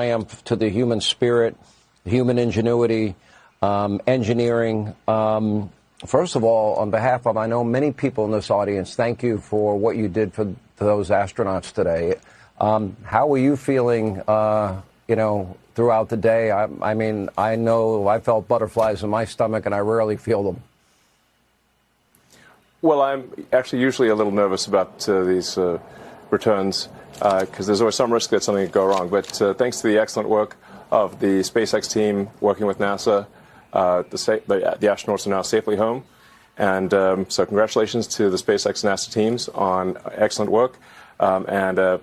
triumph to the human spirit, human ingenuity, engineering. First of all, on behalf of, I know many people in this audience, thank you for what you did for those astronauts today. How were you feeling, throughout the day? I mean, I know I felt butterflies in my stomach, and I rarely feel them. Well, I'm actually usually a little nervous about these returns because there's always some risk that something could go wrong. But thanks to the excellent work of the SpaceX team working with NASA, the astronauts are now safely home. And so congratulations to the SpaceX and NASA teams on excellent work. And a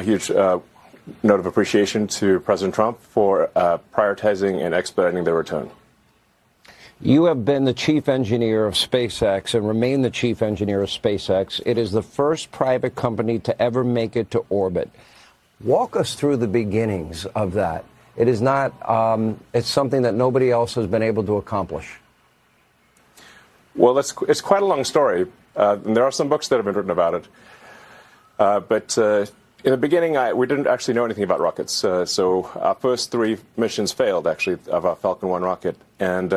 huge note of appreciation to President Trump for prioritizing and expediting their return. You have been the chief engineer of SpaceX and remain the chief engineer of SpaceX. It is the first private company to ever make it to orbit. Walk us through the beginnings of that. It is not, it's something that nobody else has been able to accomplish. Well, it's quite a long story. And there are some books that have been written about it. But in the beginning, we didn't actually know anything about rockets. So our first 3 missions failed, actually, of our Falcon 1 rocket. And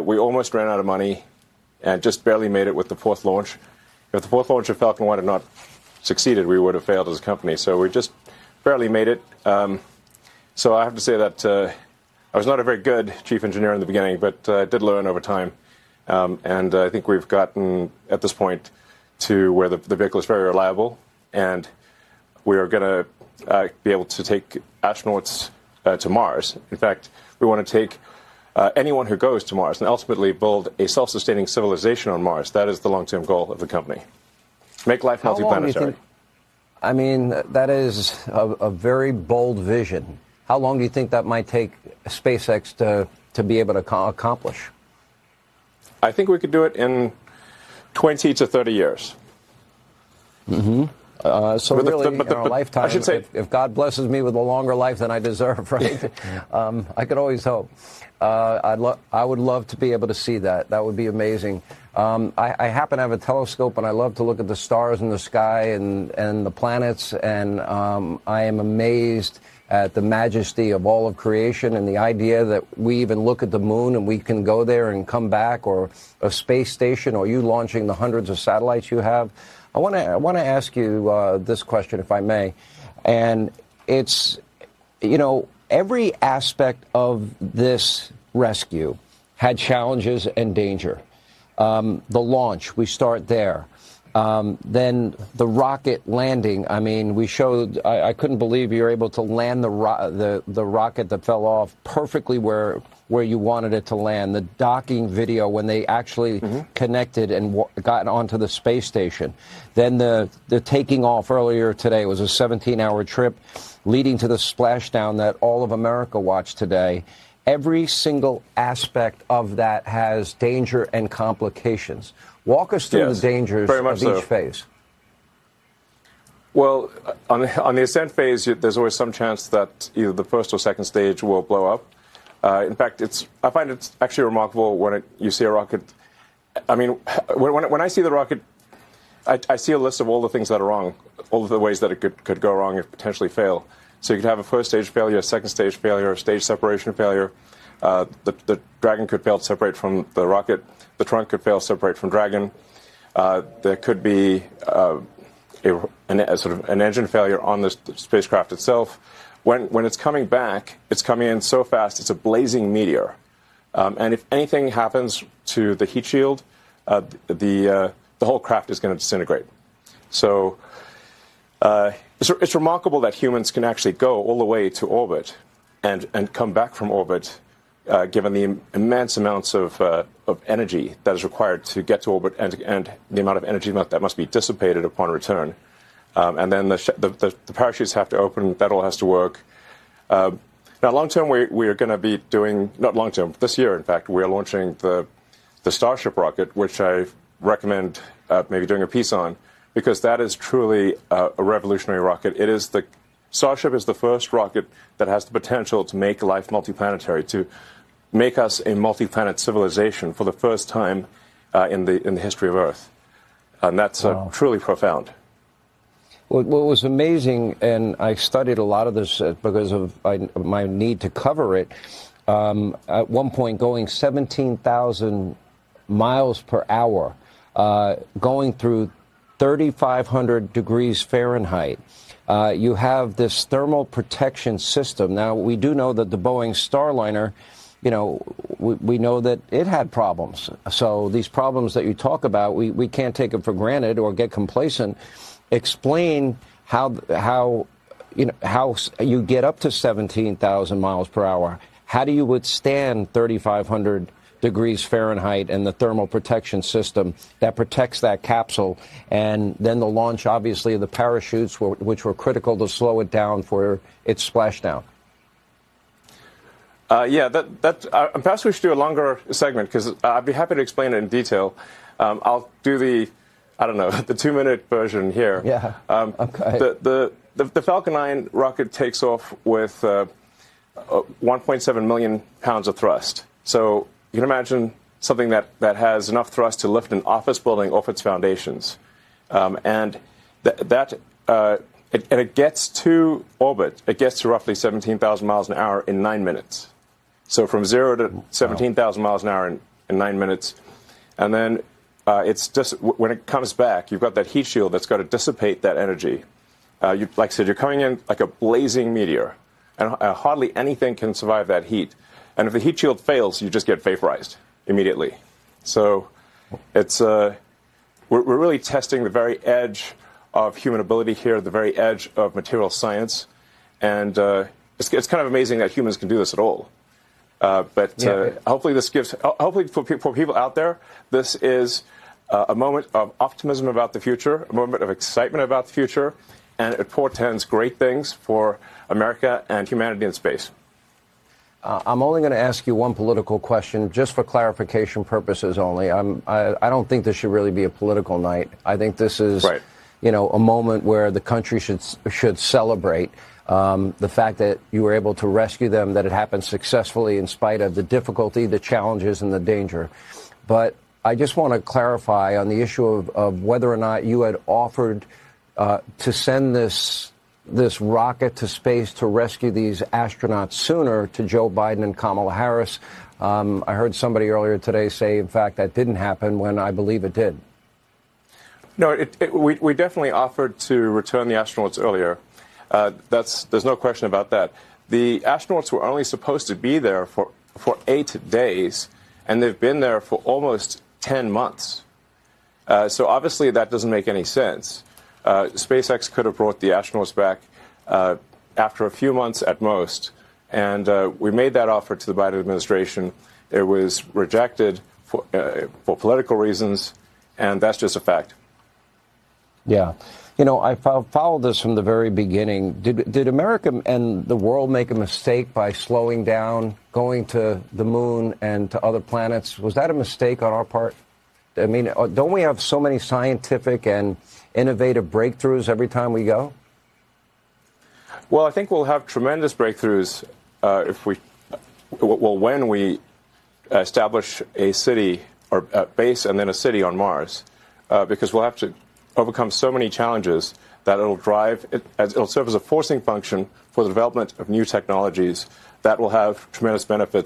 we almost ran out of money and just barely made it with the 4th launch. If the 4th launch of Falcon 1 had not succeeded, we would have failed as a company. So we just barely made it. So I have to say that I was not a very good chief engineer in the beginning, but I did learn over time. And I think we've gotten, at this point, to where the vehicle is very reliable. And we are going to be able to take astronauts to Mars. In fact, we want to take anyone who goes to Mars and ultimately build a self-sustaining civilization on Mars. That is the long-term goal of the company. Make life multiplanetary. I mean, that is a very bold vision. How long do you think that might take SpaceX to be able to accomplish? I think we could do it in 20 to 30 years. Mm-hmm. So but really, in a lifetime, I should say, if God blesses me with a longer life than I deserve, right? I could always hope. I would love to be able to see that. That would be amazing. I happen to have a telescope, and I love to look at the stars in the sky and the planets, and I am amazed at the majesty of all of creation and the idea that we even look at the moon and we can go there and come back, or a space station, or you launching the hundreds of satellites you have. I want to ask you this question, if I may, and it's, every aspect of this rescue had challenges and danger. The launch, we start there. Then the rocket landing. I mean, we showed. I couldn't believe you were able to land the rocket that fell off perfectly where you wanted it to land. The docking video when they actually connected and got onto the space station. Then the taking off earlier today was a 17-hour trip, leading to the splashdown that all of America watched today. Every single aspect of that has danger and complications. Walk us through the dangers of each phase. Well, on the ascent phase, there's always some chance that either the first or second stage will blow up. In fact, I find it's actually remarkable when you see a rocket. I mean, when I see the rocket, I see a list of all the things that are wrong, all of the ways that it could go wrong and potentially fail. So you could have a first stage failure, a second stage failure, a stage separation failure. The Dragon could fail to separate from the rocket. The trunk could fail to separate from Dragon. There could be a sort of an engine failure on the spacecraft itself. When it's coming back, it's coming in so fast, it's a blazing meteor. And if anything happens to the heat shield, the whole craft is going to disintegrate. So it's remarkable that humans can actually go all the way to orbit and come back from orbit, given the immense amounts of energy that is required to get to orbit and the amount of energy that must be dissipated upon return. And then the parachutes have to open. That all has to work. Now, long term, we are going to be doing, not long term, this year, in fact, we are launching the Starship rocket, which I recommend maybe doing a piece on, because that is truly a revolutionary rocket. Starship is the first rocket that has the potential to make life multiplanetary, to make us a multi-planet civilization for the first time in the history of Earth. And that's truly profound. What was amazing, and I studied a lot of this because of my need to cover it, at one point going 17,000 miles per hour, going through 3,500 degrees Fahrenheit. You have this thermal protection system. Now, we do know that the Boeing Starliner, you know, we know that it had problems. So these problems that you talk about, we can't take them for granted or get complacent. Explain how you get up to 17,000 miles per hour. How do you withstand 3,500 degrees Fahrenheit and the thermal protection system that protects that capsule? And then the launch, obviously, of the parachutes, which were critical to slow it down for its splashdown. Perhaps we should do a longer segment because I'd be happy to explain it in detail. I'll do the 2-minute version here. Yeah. Okay. The Falcon 9 rocket takes off with 1.7 million pounds of thrust. So you can imagine something that has enough thrust to lift an office building off its foundations. And it gets to orbit. It gets to roughly 17,000 miles an hour in 9 minutes. So from 0 to 17,000 miles an hour in 9 minutes. And then it's just when it comes back, you've got that heat shield that's got to dissipate that energy. Like I said, you're coming in like a blazing meteor, and hardly anything can survive that heat. And if the heat shield fails, you just get vaporized immediately. So it's we're really testing the very edge of human ability here, the very edge of material science, and it's kind of amazing that humans can do this at all. Hopefully this gives, hopefully for people out there, this is a moment of optimism about the future, a moment of excitement about the future, and it portends great things for America and humanity in space. I'm only going to ask you one political question, just for clarification purposes only. I don't think this should really be a political night. I think this is, right, a moment where the country should celebrate the fact that you were able to rescue them, that it happened successfully in spite of the difficulty, the challenges, and the danger. But I just want to clarify on the issue of whether or not you had offered to send this rocket to space to rescue these astronauts sooner to Joe Biden and Kamala Harris. I heard somebody earlier today say, in fact, that didn't happen when I believe it did. No, we definitely offered to return the astronauts earlier. There's no question about that. The astronauts were only supposed to be there for 8 days, and they've been there for almost 10 months. So obviously that doesn't make any sense. SpaceX could have brought the astronauts back after a few months at most, and we made that offer to the Biden administration. It was rejected for political reasons, and that's just a fact. Yeah. I followed this from the very beginning. Did America and the world make a mistake by slowing down, going to the moon and to other planets? Was that a mistake on our part? I mean, don't we have so many scientific and innovative breakthroughs every time we go? Well, I think we'll have tremendous breakthroughs when we establish a city or a base and then a city on Mars, because we'll have to overcome so many challenges that it'll serve as a forcing function for the development of new technologies that will have tremendous benefits